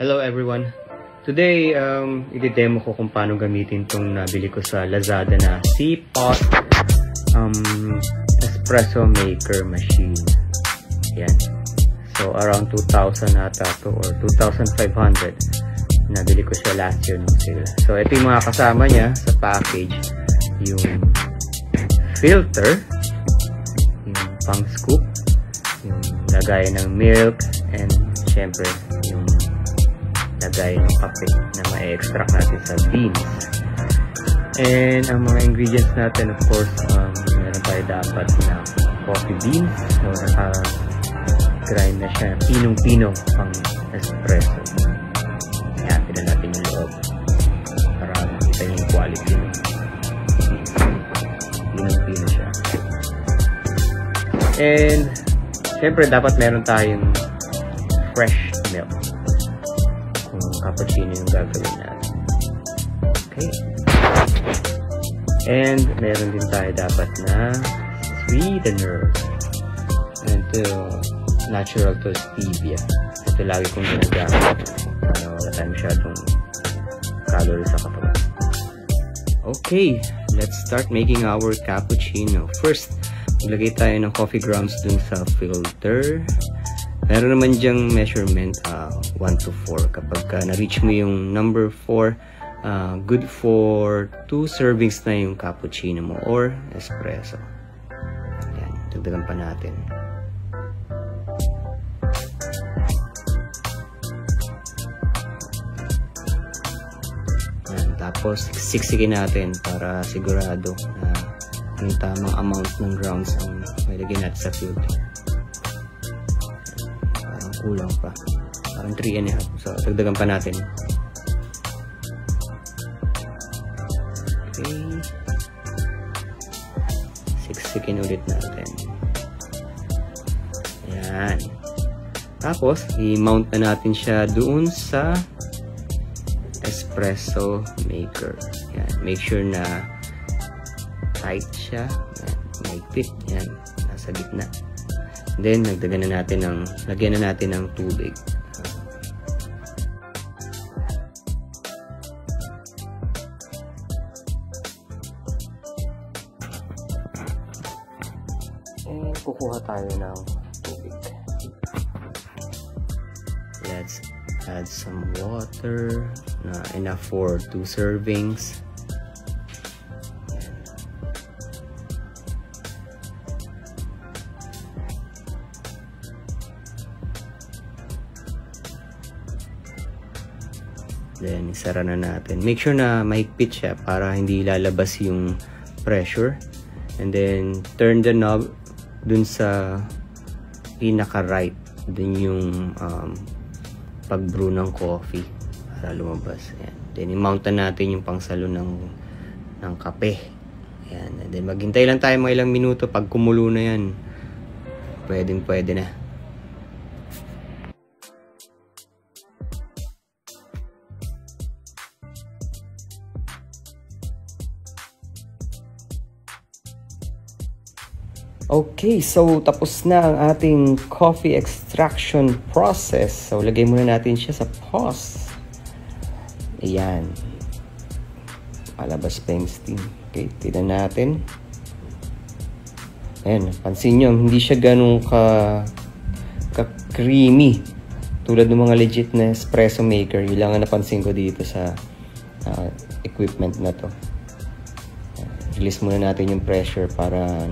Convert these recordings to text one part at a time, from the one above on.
Hello everyone. Today, i-demo ko kung paano gamitin itong nabili ko sa Lazada na cspot espresso maker machine. Yan. So, around 2,000 ata to or 2,500. Nabili ko siya last year ng sale. So, ito yung mga kasama niya sa package. Yung filter, yung pang scoop, yung lagay ng milk, and syempre, yung lagay ng kape na ma-extract natin sa beans. And ang mga ingredients natin, of course, meron tayo dapat na coffee beans. So, naka-grind na siya. Pinong-pino pang espresso. Yan, tinan natin yung loob para makita yung quality. Pinong-pino siya. And, syempre, dapat meron tayong fresh milk. Cappuccino yung gagawin natin. Okay. And meron din tayo dapat na sweetener. And ito, natural to stevia. Ito lagi kong ginagamit para wala tayo masyadong calories sa katawan. Okay, let's start making our cappuccino. First, maglagay tayo ng coffee grounds dun sa filter. Meron naman dyang measurement 1 to 4. Kapag na-reach mo yung number 4, good for 2 servings na yung cappuccino mo or espresso. Yan, dagdagan pa natin. Yan, tapos siksikin natin para sigurado na yung tamang amount ng grounds ang ilagay natin sa filter. Kulang pa. Parang 3.5. So, dagdagan pa natin. Okay. Siksikin ulit natin. Ayan. Tapos, i-mount na natin siya doon sa espresso maker. Ayan. Make sure na tight siya. Mahigpit. Ayan. Nasa gitna. Then, lagyan na natin ng tubig. And, kukuha tayo ng tubig. Let's add some water na enough for 2 servings. Then, isara na natin. Make sure na mahigpit siya para hindi lalabas yung pressure. And then, turn the knob dun sa pinaka-right. Dun yung pag-brew ng coffee para lumabas. Ayan. Then, i-mount na natin yung pangsalo ng kape. Ayan. And then, maghintay lang tayo mga ilang minuto. Pag kumulo na yan, pwede na. Okay, so tapos na ang ating coffee extraction process. So, lagay muna natin siya sa pause. Ayan. Palabas pa yung steam. Okay, tignan natin. Ayan, pansin nyo, hindi siya ganun ka-creamy. Tulad ng mga legit na espresso maker. Yun lang ang napansin ko dito sa equipment na to. Release muna natin yung pressure para...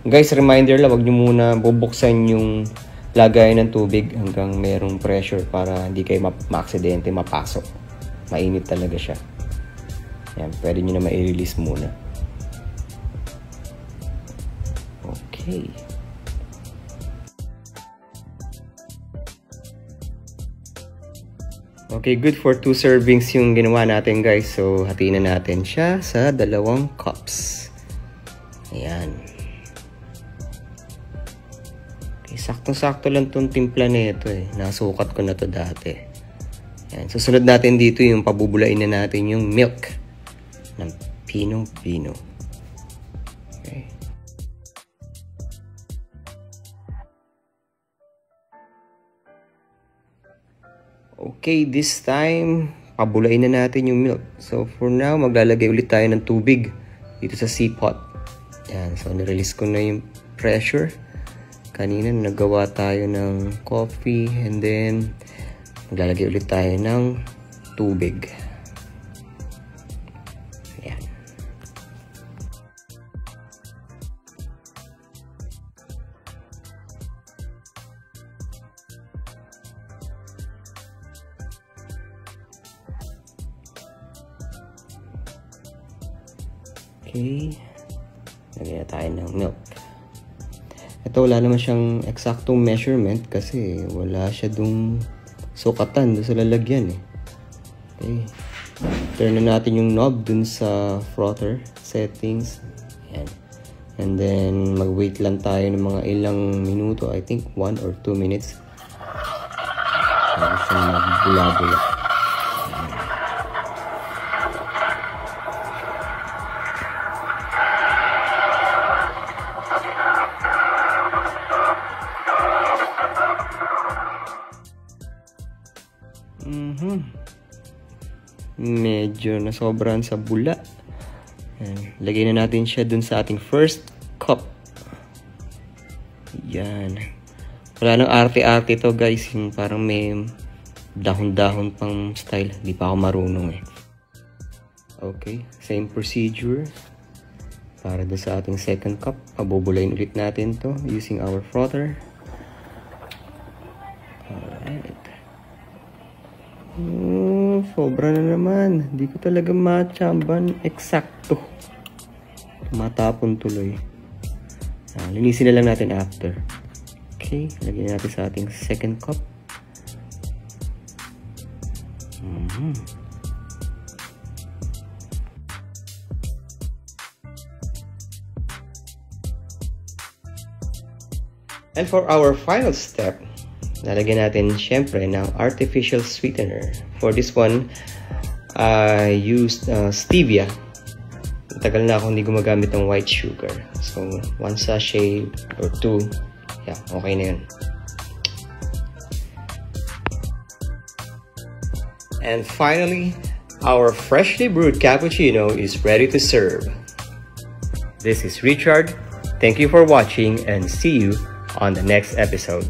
Guys, reminder lang, wag nyo muna bubuksan yung lagayan ng tubig hanggang merong pressure para hindi kayo ma-aksidente, mapasok. Mainit talaga siya. Yan, pwede nyo na ma-release muna. Okay. Okay, good for 2 servings yung ginawa natin, guys. So, hatiin na natin siya sa 2 cups. Ayan. Saktong-sakto lang itong timpla na ito eh. Nasukat ko na to dati. Yan. Susunod natin dito yung pabubulain na natin yung milk ng pinong-pino. Okay. Okay, this time, pabulain na natin yung milk. So, for now, maglalagay ulit tayo ng tubig dito sa cspot. Yan, so nirelease ko na yung pressure. Kanina, nagawa tayo ng coffee and then, maglalagay ulit tayo ng tubig. Yan. Okay, lagyan na tayo ng milk. Ito wala naman siyang eksaktong measurement kasi wala siya dung sukatan doon sa lalagyan eh. Okay, turn na natin yung knob dun sa frother settings. Ayan. And then mag-wait lang tayo ng mga ilang minuto, I think 1 or 2 minutes. Para siyang magbula-bula. Medyo nasobran sa bula. Ayan. Lagay na natin siya dun sa ating first cup. Yan. Wala nang arte-arte to guys. Yung parang may dahon-dahon pang style. Di pa ako marunong eh. Okay. Same procedure. Para dun sa ating second cup. Pabubulayin ulit natin to using our frother. Alright. Sobra na naman. Hindi ko talaga matsamban eksakto. Matapon tuloy. Linisin na lang natin after. Okay. Lagyan natin sa ating second cup. And for our final step, lalagyan natin syempre ng artificial sweetener. For this one, I used stevia. Tagal na ako hindi gumagamit ng white sugar. So, 1 sachet or 2. Yeah, okay na yun. And finally, our freshly brewed cappuccino is ready to serve. This is Richard. Thank you for watching and see you on the next episode.